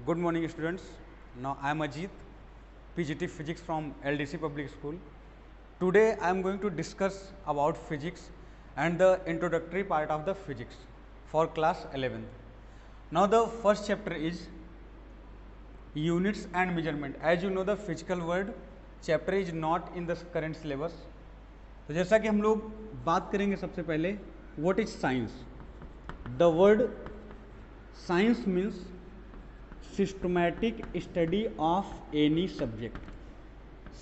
Good morning students. Now I am Ajit, PGT Physics from LDC Public School. Today I am going to discuss about physics and the introductory part of the physics for class 11th. Now the first chapter is units and measurement. As you know the physical word chapter is not in the current syllabus. तो जैसा कि हम लोग बात करेंगे सबसे पहले what is science. The word science means systematic study of any subject.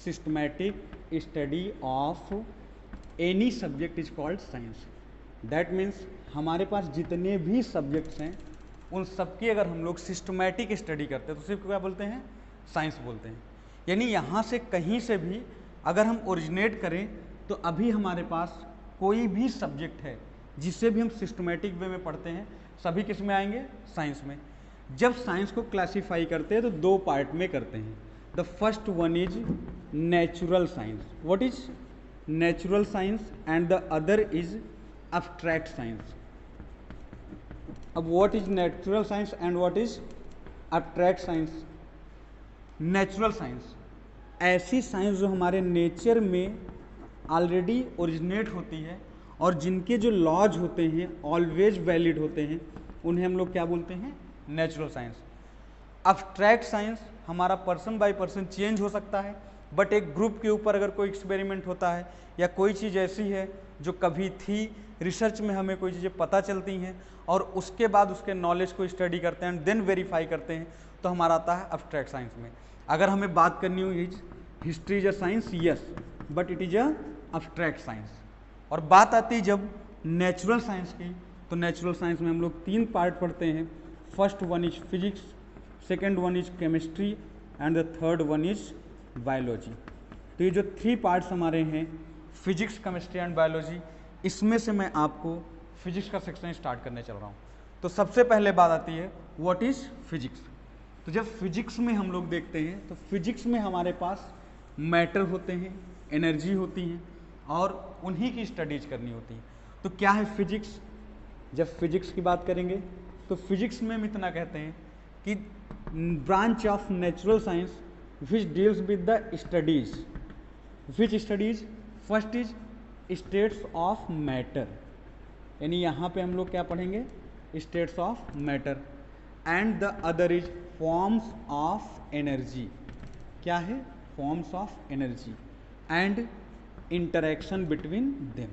Systematic study of any subject is called science. That means हमारे पास जितने भी सब्जेक्ट्स हैं उन सबकी अगर हम लोग सिस्टमैटिक स्टडी करते हैं तो सिर्फ क्या बोलते हैं, साइंस बोलते हैं. यानी यहाँ से कहीं से भी अगर हम ओरिजिनेट करें तो अभी हमारे पास कोई भी सब्जेक्ट है जिसे भी हम सिस्टमैटिक वे में पढ़ते हैं सभी किस में आएंगे, साइंस में. जब साइंस को क्लासीफाई करते हैं तो दो पार्ट में करते हैं. The first one is natural science. What is natural science and the other is abstract science. अब what is natural science and what is abstract science. Natural science ऐसी साइंस जो हमारे नेचर में ऑलरेडी ओरिजिनेट होती है और जिनके जो लॉज होते हैं ऑलवेज वैलिड होते हैं, उन्हें हम लोग क्या बोलते हैं, नेचुरल साइंस. अब्स्ट्रैक्ट साइंस हमारा पर्सन बाय पर्सन चेंज हो सकता है, बट एक ग्रुप के ऊपर अगर कोई एक्सपेरिमेंट होता है या कोई चीज़ ऐसी है जो कभी थी, रिसर्च में हमें कोई चीज़ें पता चलती हैं और उसके बाद उसके नॉलेज को स्टडी करते हैं एंड देन वेरीफाई करते हैं, तो हमारा आता है अब्स्ट्रैक्ट साइंस में. अगर हमें बात करनी हो is history is a science, yes, but it is a abstract science. और बात आती है जब नेचुरल साइंस की, तो नेचुरल साइंस में हम लोग तीन पार्ट पढ़ते हैं. First one is physics, second one is chemistry and the third one is biology. तो ये जो थ्री पार्ट्स हमारे हैं फिजिक्स, केमिस्ट्री एंड बायोलॉजी, इसमें से मैं आपको फिजिक्स का सेक्शन स्टार्ट करने चल रहा हूँ. तो सबसे पहले बात आती है व्हाट इज फिजिक्स. तो जब फिजिक्स में हम लोग देखते हैं तो फिजिक्स में हमारे पास मैटर होते हैं, एनर्जी होती हैं और उन्हीं की स्टडीज करनी होती है. तो क्या है फिजिक्स. जब फिजिक्स की बात करेंगे तो फिजिक्स में हम इतना कहते हैं कि branch of natural science which deals with the studies. Which studies. First is states of matter, यानी यहाँ पे हम लोग क्या पढ़ेंगे, states of matter. And the other is forms of energy. क्या है, forms of energy and interaction between them.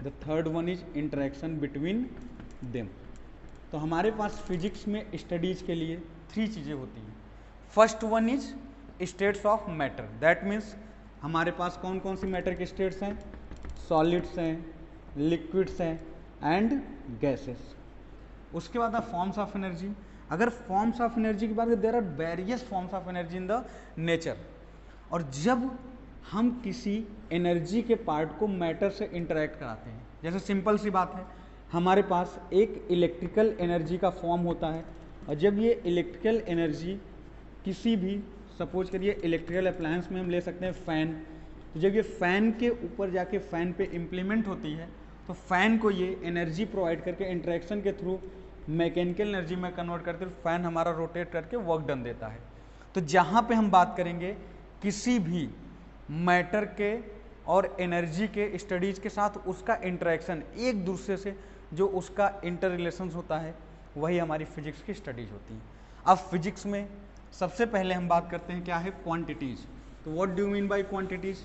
The third one is interaction between them. तो हमारे पास फिजिक्स में स्टडीज के लिए थ्री चीज़ें होती हैं. First one is states of matter. That means हमारे पास कौन कौन सी मैटर के स्टेट्स हैं, सॉलिड्स हैं, लिक्विड्स हैं एंड गैसेस. उसके बाद फॉर्म्स ऑफ एनर्जी. अगर फॉर्म्स ऑफ एनर्जी की बात करें, there are various forms of energy in the nature. और जब हम किसी एनर्जी के पार्ट को मैटर से इंटरेक्ट कराते हैं, जैसे सिंपल सी बात है, हमारे पास एक इलेक्ट्रिकल एनर्जी का फॉर्म होता है और जब ये इलेक्ट्रिकल एनर्जी किसी भी, सपोज करिए इलेक्ट्रिकल अप्लायंस में हम ले सकते हैं फ़ैन, तो जब ये फ़ैन के ऊपर जाके फ़ैन पे इम्प्लीमेंट होती है तो फ़ैन को ये एनर्जी प्रोवाइड करके इंटरेक्शन के थ्रू मैकेनिकल एनर्जी में कन्वर्ट करके फ़ैन हमारा रोटेट करके वर्क डन देता है. तो जहाँ पे हम बात करेंगे किसी भी मैटर के और एनर्जी के स्टडीज के साथ उसका इंटरेक्शन, एक दूसरे से जो उसका इंटर रिलेशन होता है, वही हमारी फिजिक्स की स्टडीज होती है. अब फिजिक्स में सबसे पहले हम बात करते हैं क्या है, क्वांटिटीज़. तो what do mean by quantities.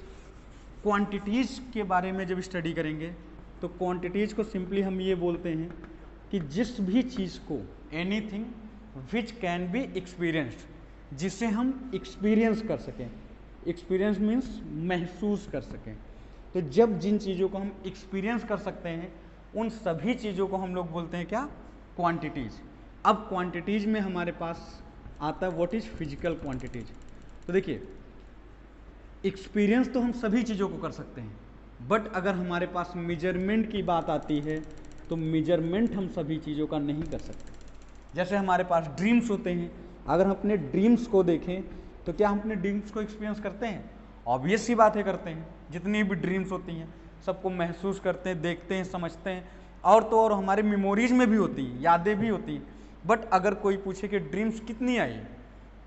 Quantities के बारे में जब स्टडी करेंगे तो क्वांटिटीज़ को सिंपली हम ये बोलते हैं कि जिस भी चीज़ को, anything which can be experienced, जिसे हम एक्सपीरियंस कर सकें. एक्सपीरियंस मीन्स महसूस कर सकें. तो जब जिन चीज़ों को हम एक्सपीरियंस कर सकते हैं उन सभी चीज़ों को हम लोग बोलते हैं क्या, क्वांटिटीज़. अब क्वांटिटीज़ में हमारे पास आता है व्हाट इज फिजिकल क्वांटिटीज़. तो देखिए एक्सपीरियंस तो हम सभी चीज़ों को कर सकते हैं, बट अगर हमारे पास मेजरमेंट की बात आती है तो मेजरमेंट हम सभी चीज़ों का नहीं कर सकते. जैसे हमारे पास ड्रीम्स होते हैं, अगर हम अपने ड्रीम्स को देखें तो क्या हम अपने ड्रीम्स को एक्सपीरियंस करते हैं, ऑब्वियस सी बात है करते हैं. जितनी भी ड्रीम्स होती हैं सबको महसूस करते हैं, देखते हैं, समझते हैं, और तो और हमारे मेमोरीज में भी होती हैं, यादें भी होती हैं. बट अगर कोई पूछे कि ड्रीम्स कितनी आई,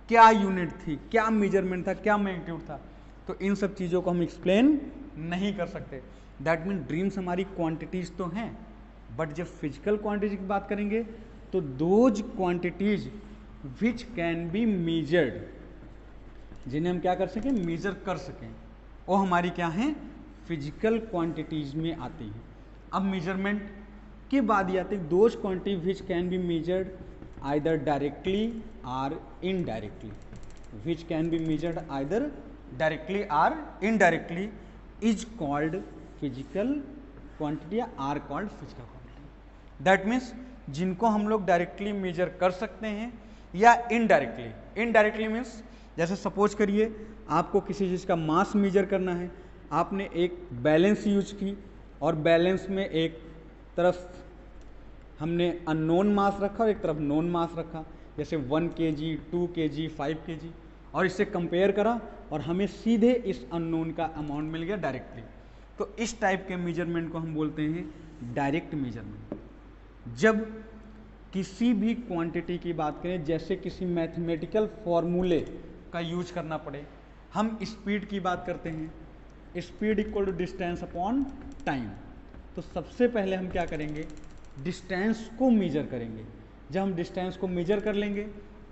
क्या यूनिट थी, क्या मेजरमेंट था, क्या मैग्नीट्यूड था, तो इन सब चीज़ों को हम एक्सप्लेन नहीं कर सकते। दैट मीन ड्रीम्स हमारी क्वांटिटीज तो हैं, बट जब फिजिकल क्वांटिटी की बात करेंगे तो those quantities which can be measured, जिन्हें हम क्या कर सकें, मेजर कर सकें, वो हमारी क्या है, फिजिकल क्वांटिटीज में आती हैं। अब मेजरमेंट के बाद ये आते हैं those quantity which can be measured either directly or indirectly, which can be measured either directly or indirectly is called physical quantity या are called physical quantity. That means जिनको हम लोग डायरेक्टली मेजर कर सकते हैं या इनडायरेक्टली। इनडायरेक्टली मीन्स जैसे suppose करिए आपको किसी चीज़ का मास मेजर करना है, आपने एक बैलेंस यूज की और बैलेंस में एक तरफ हमने अननोन मास रखा और एक तरफ नोन मास रखा, जैसे 1 kg, 2 kg, 5 kg, और इससे कंपेयर करा और हमें सीधे इस अननोन का अमाउंट मिल गया डायरेक्टली। तो इस टाइप के मेजरमेंट को हम बोलते हैं डायरेक्ट मेजरमेंट। जब किसी भी क्वांटिटी की बात करें, जैसे किसी मैथमेटिकल फॉर्मूले का यूज करना पड़े, हम स्पीड की बात करते हैं, speed equal to distance upon time, तो सबसे पहले हम क्या करेंगे, डिस्टेंस को मेजर करेंगे। जब हम डिस्टेंस को मेजर कर लेंगे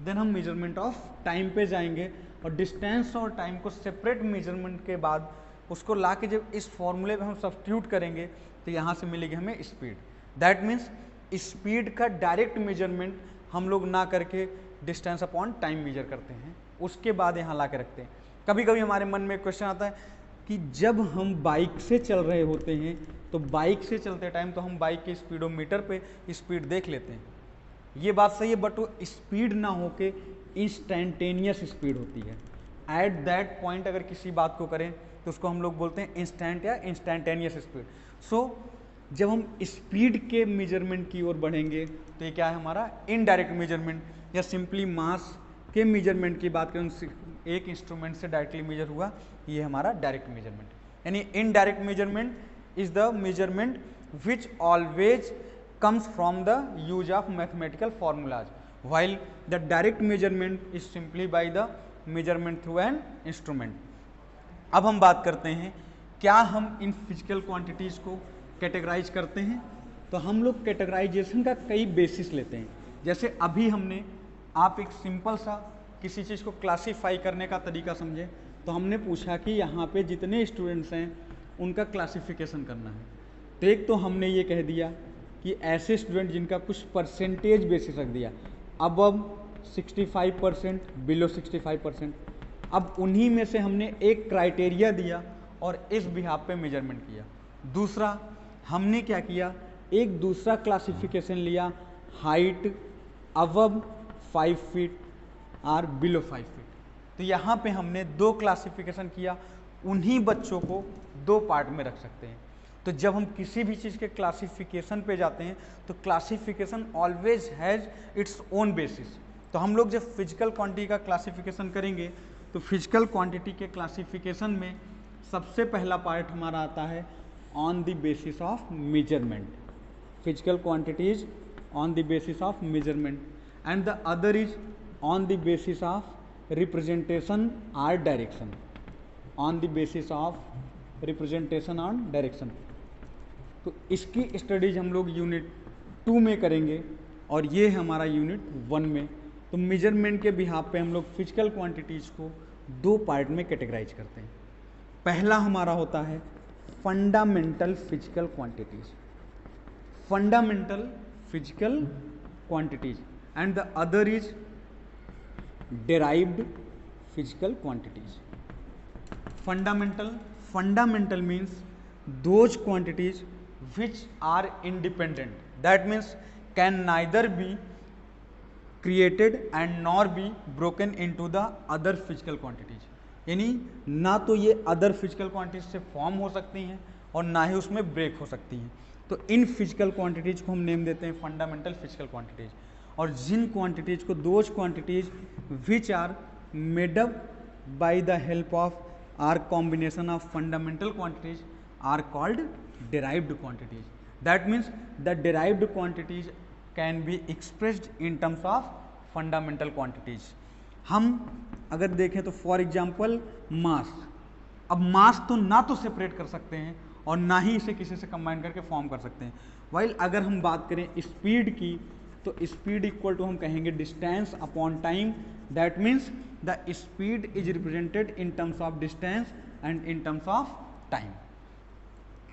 देन हम मेजरमेंट ऑफ टाइम पे जाएंगे, और डिस्टेंस और टाइम को सेपरेट मेजरमेंट के बाद उसको ला के जब इस फॉर्मूले में हम सब्स्टिट्यूट करेंगे तो यहाँ से मिलेगी हमें स्पीड। दैट मीन्स स्पीड का डायरेक्ट मेजरमेंट हम लोग ना करके डिस्टेंस अपॉन टाइम मेजर करते हैं, उसके बाद यहाँ ला के रखते हैं। कभी कभी हमारे मन में क्वेश्चन आता है कि जब हम बाइक से चल रहे होते हैं तो बाइक से चलते टाइम तो हम बाइक के स्पीडोमीटर पे स्पीड देख लेते हैं, ये बात सही है, बट वो स्पीड ना होके इंस्टेंटेनियस स्पीड होती है। एट दैट पॉइंट अगर किसी बात को करें तो उसको हम लोग बोलते हैं इंस्टेंट या इंस्टेंटेनियस स्पीड। सो जब हम स्पीड के मेजरमेंट की ओर बढ़ेंगे तो ये क्या है हमारा इनडायरेक्ट मेजरमेंट, या सिंपली मास के मेजरमेंट की बात करें, एक इंस्ट्रूमेंट से डायरेक्टली मेजर हुआ, ये हमारा डायरेक्ट मेजरमेंट। यानी indirect measurement is the measurement which always comes from the use of mathematical formulas, while the direct measurement is simply by the measurement through an instrument. अब हम बात करते हैं क्या हम इन फिजिकल क्वांटिटीज़ को categorise करते हैं, तो हम लोग कैटेगराइजेशन का कई बेसिस लेते हैं। जैसे अभी हमने आप एक सिंपल सा किसी चीज़ को क्लासीफाई करने का तरीका समझे, तो हमने पूछा कि यहाँ पे जितने स्टूडेंट्स हैं उनका क्लासिफिकेशन करना है। तो एक तो हमने ये कह दिया कि ऐसे स्टूडेंट जिनका कुछ परसेंटेज बेसिस रख दिया, अब 65%, बिलो 65%, अब उन्हीं में से हमने एक क्राइटेरिया दिया और इस बिहाफ पे मेजरमेंट किया। दूसरा हमने क्या किया, एक दूसरा क्लासिफिकेशन लिया, हाइट अबव 5 फीट और बिलो 5 फीट। तो यहाँ पे हमने दो क्लासिफिकेशन किया, उन्हीं बच्चों को दो पार्ट में रख सकते हैं। तो जब हम किसी भी चीज़ के क्लासिफिकेशन पे जाते हैं तो classification always has its own basis. तो हम लोग जब फिजिकल क्वांटिटी का क्लासिफिकेशन करेंगे तो फिजिकल क्वांटिटी के क्लासिफिकेशन में सबसे पहला पार्ट हमारा आता है on the basis of measurement. Physical quantities on the basis of measurement, and the other is on the basis of representation or direction, on the basis of representation on direction. तो इसकी studies हम लोग unit 2 में करेंगे और ये है हमारा यूनिट 1 में। तो मेजरमेंट के बिहाफ पे हम लोग फिजिकल क्वांटिटीज़ को दो पार्ट में कैटेगराइज करते हैं। पहला हमारा होता है fundamental physical quantities, fundamental physical quantities, and the other is derived physical quantities. Fundamental means those quantities which are independent, that means can neither be created and nor be broken into the other physical quantities। यानी ना तो ये other physical quantities से form हो सकती हैं और ना ही उसमें ब्रेक हो सकती हैं। तो इन फिजिकल क्वांटिटीज को हम नेम देते हैं फंडामेंटल फिजिकल क्वांटिटीज। और जिन क्वांटिटीज को, those quantities which are made up by the help of or combination of fundamental quantities are called derived quantities. That means the derived quantities can be expressed in terms of fundamental quantities. हम अगर देखें तो for example मास, अब मास तो ना तो separate कर सकते हैं और ना ही इसे किसी से कंबाइन करके फॉर्म कर सकते हैं। वाइल अगर हम बात करें स्पीड की, तो स्पीड इक्वल टू हम कहेंगे distance upon time. That means the speed is represented in terms of distance and in terms of time.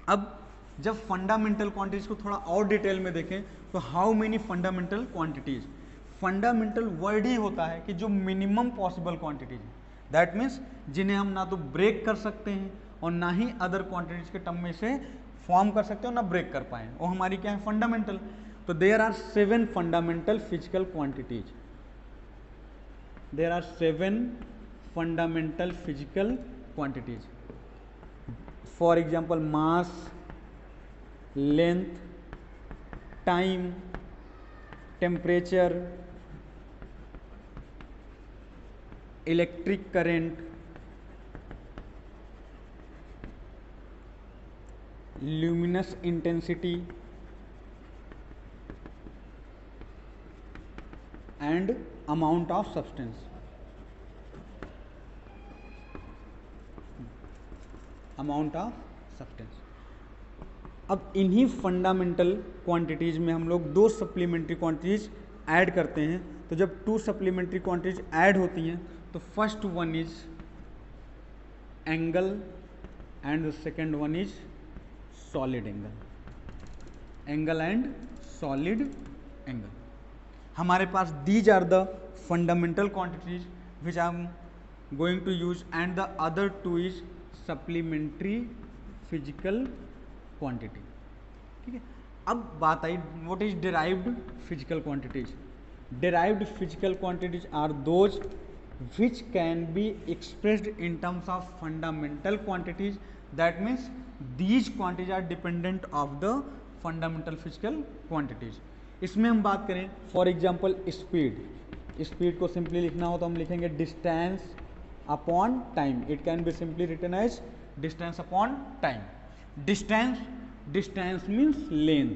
अब जब फंडामेंटल क्वांटिटीज को थोड़ा और डिटेल में देखें तो how many fundamental quantities, fundamental word ही होता है कि जो मिनिमम पॉसिबल क्वांटिटीज है, दैट मीन्स जिन्हें हम ना तो ब्रेक कर सकते हैं और ना ही अदर क्वांटिटीज के टर्म में से फॉर्म कर सकते हो ना ब्रेक कर पाए, वो हमारी क्या है फंडामेंटल। तो there are 7 fundamental physical quantities, there are 7 fundamental physical quantities. For example mass, length, time, temperature, electric current, luminous intensity and amount of substance, amount of substance। अब इन्हीं फंडामेंटल क्वांटिटीज में हम लोग 2 सप्लीमेंट्री क्वांटिटीज ऐड करते हैं। तो जब 2 supplementary quantities add होती हैं तो first one is angle and the second one is solid angle, angle and solid angle. हमारे पास these are the fundamental quantities which I am going to use and the other 2 is supplementary physical quantity. ठीक है, अब बात आई what is derived physical quantities. Derived physical quantities are those which can be expressed in terms of fundamental quantities, that means these quantities are dependent of the fundamental physical quantities। इसमें हम बात करें for example speed, speed को simply लिखना हो तो हम लिखेंगे distance upon time. It can be simply written as distance upon time. Distance means length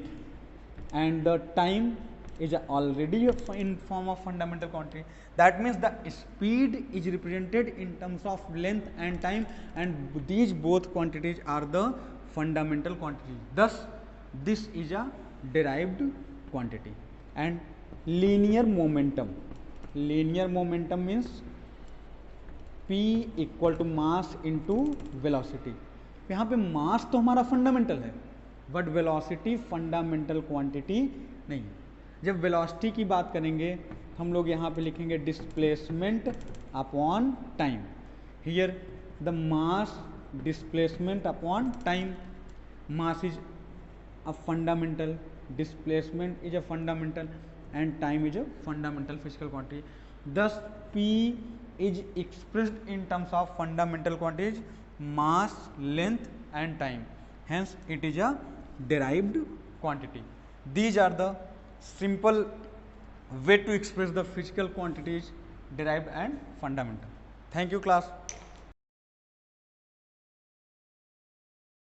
and the time is already in form of fundamental quantity, that means the speed is represented in terms of length and time, and these both quantities are the fundamental quantities, thus this is a derived quantity। And linear momentum, linear momentum means p equal to mass into velocity। यहाँ पे मास तो हमारा fundamental है but velocity fundamental quantity नहीं है। जब velocity की बात करेंगे हम लोग यहाँ पे लिखेंगे displacement upon time. Here the mass displacement upon time, mass is a fundamental, displacement is a fundamental and time is a fundamental physical quantity. दस P is expressed in terms of fundamental quantities mass, length and time, hence it is a derived quantity। These are the simple way to express the physical quantities derived and fundamental। Thank you class।